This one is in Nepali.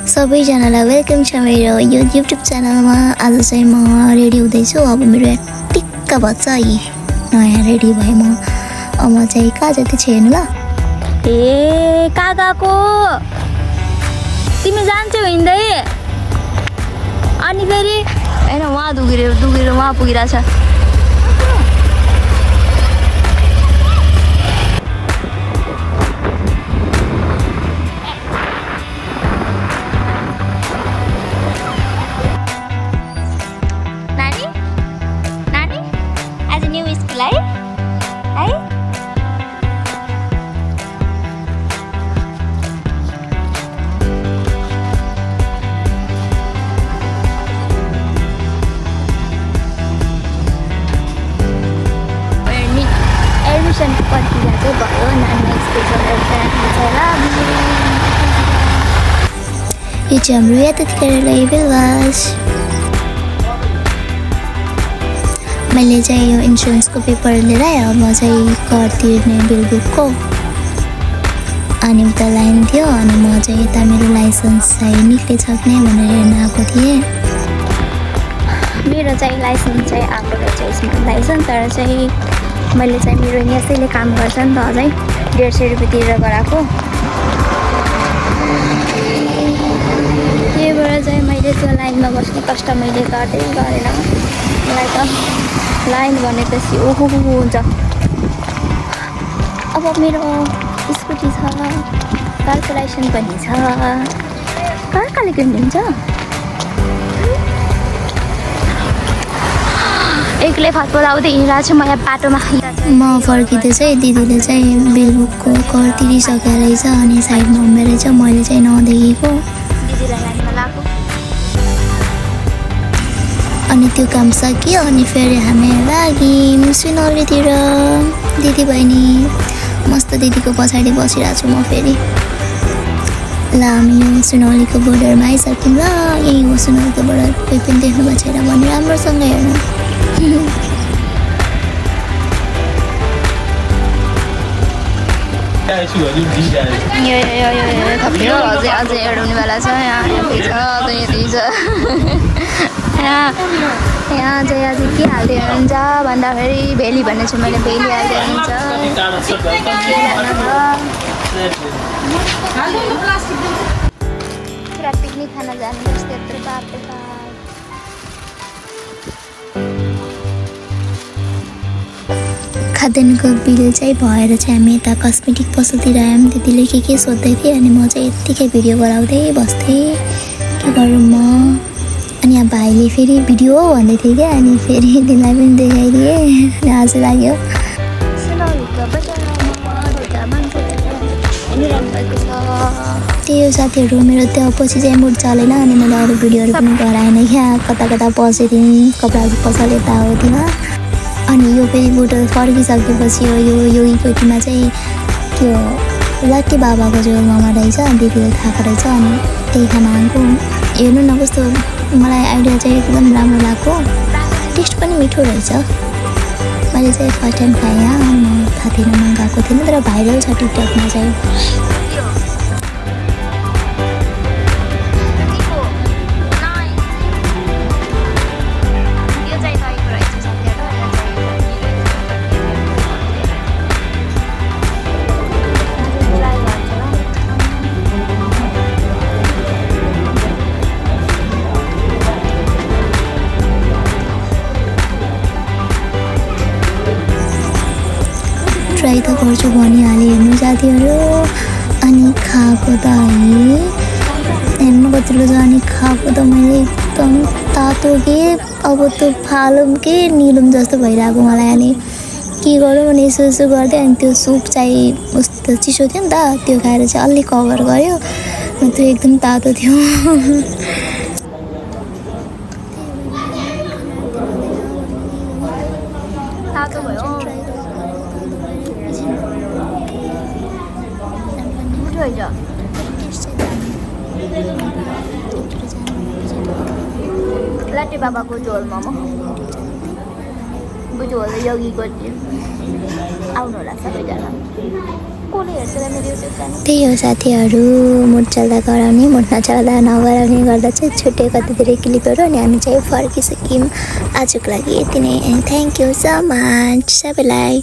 सबैजनालाई वेलकम छ मेरो यो युट्युब च्यानलमा। आज चाहिँ म रेडी हुँदैछु। अब मेरो टिक्क बज्छ यी नयाँ रेडी भए म चाहिँ कहाँ जाँदै छु हेर्नु ल। ए काकाको तिमी जान्छौ हिँड्दै अनि फेरि हैन वहाँ दुगेर वहाँ पुगिरहेछ। प्रक्रिया चाहिँ भयो। नानी स्कुल यो चाहिँ हाम्रो यातायात बेलवास। मैले चाहिँ यो इन्सुरेन्सको पेपर लिएर अब म चाहिँ कर तिर्ने बिल बुकको अनि उता लाइन थियो अनि म चाहिँ यता मेरो लाइसेन्स चाहिँ निक्ले छ कि नै भनेर हेर्न आएको थिएँ। मेरो चाहिँ लाइसेन्स चाहिँ आएको रहेछ स्मार्ट लाइसेन्स, तर चाहिँ मैले चाहिँ मेरो यसैले काम गर्छ नि त अझै 150 रुपियाँ तिरेर गराएको। त्यही भएर चाहिँ मैले त्यो लाइनमा बस्ने कष्ट मैले गर्दै गरेन। मलाई त लाइन भनेपछि ओहो हुन्छ। अब मेरो स्कुटी छ, कारको लाइसेन्स पनि छ। कहाँले किन्नुहुन्छ एक्लै फतफताउँदै हिँडिरहेको छु म यहाँ बाटोमा। म फर्किँदै चाहिँ दिदीले चाहिँ बिल बुकको कर तिरिसकेको रहेछ अनि साइडमा उभिएर रहेछ, मैले चाहिँ नदेखेको। दिदीलाई लाइनमा लगाएको अनि त्यो काम सकियो अनि फेरि हामी लाग्यौँ सुनौलीतिर। दिदी बहिनी मस्त दिदीको पछाडि बसिरहेको छु म फेरि। ल हामी यो सुनौलीको बोर्डरमा आइसक्यौँ। ल यहीँ हो सुनौलीको बोर्डर, कोही पनि देख्नु भएको छैन भने राम्रोसँग हेर्नु। अझै एडाउनेवाला छ। यहाँ चाहिँ अझै के हाल्दै हुनुहुन्छ भन्दाखेरि भेली भन्ने छु मैले, भेली हाल्दै हुनुहुन्छ। पुरा पिकनिक खान जानु त्यत्रो बाप्रे बाप। खाद्यान्नको बिल चाहिँ भएर चाहिँ हामी यता कस्मेटिक पसलतिर आयौँ। दिदीले के सोध्दै थिएँ अनि म चाहिँ यत्तिकै भिडियो गराउँदै बस्थेँ। के गरौँ म अनि यहाँ भाइले फेरि भिडियो भन्दै थियो क्या, अनि फेरि दिदीलाई पनि देखाइदिएँ अनि हाँसो लाग्यो। त्यही हो साथीहरू, मेरो त्यो पछि चाहिँ मुड चलेन अनि मैले अरू भिडियोहरू पनि गराएन क्या। कता कता पसेँ कपडा पसल यताउतिमा। अनि यो फेरि बोटल फर्किसकेपछि यो योगी कोटीमा चाहिँ त्यो लट्टे बाबाको झोल मोमो रहेछ, दिदीले खाएको रहेछ अनि त्यही खाना आएको। हेर्नु न कस्तो, मलाई आइडिया चाहिँ एकदम राम्रो लाग्यो, टेस्ट पनि मिठो रहेछ। मैले चाहिँ फर्स्ट टाइम खाएँ, यहाँ म थाहा थिएन, मगाएको थिएन, तर भाइरल छ टिकटकमा चाहिँ। ट्राई त गर्छु भनिहालेँ हेर्नु साथीहरू। अनि खाएको त है हेर्नु कतिलो छ। अनि खाएको त मैले एकदम तातो के अब त फालौँ के निलौँ जस्तो भइरहेको मलाई। अनि के गरौँ भने यसो गर्दै अनि त्यो सुप चाहिँ उस्तो चिसो थियो नि त, त्यो खाएर चाहिँ अलिक कभर गऱ्यो। त्यो एकदम तातो थियो। तातो भयो लाटे बाबाको झोल मोमो बुझ्यो होला योगी कोटी आउनु होला सबैजना। त्यही हो साथीहरू, मुड चल्दा गराउने, मुड नचल्दा नगराउने गर्दा चाहिँ छुट्यो कति धेरै क्लिपहरू। अनि हामी चाहिँ फर्किसक्यौँ। आजको लागि यति नै। थ्याङ्क यू सो मच सबैलाई।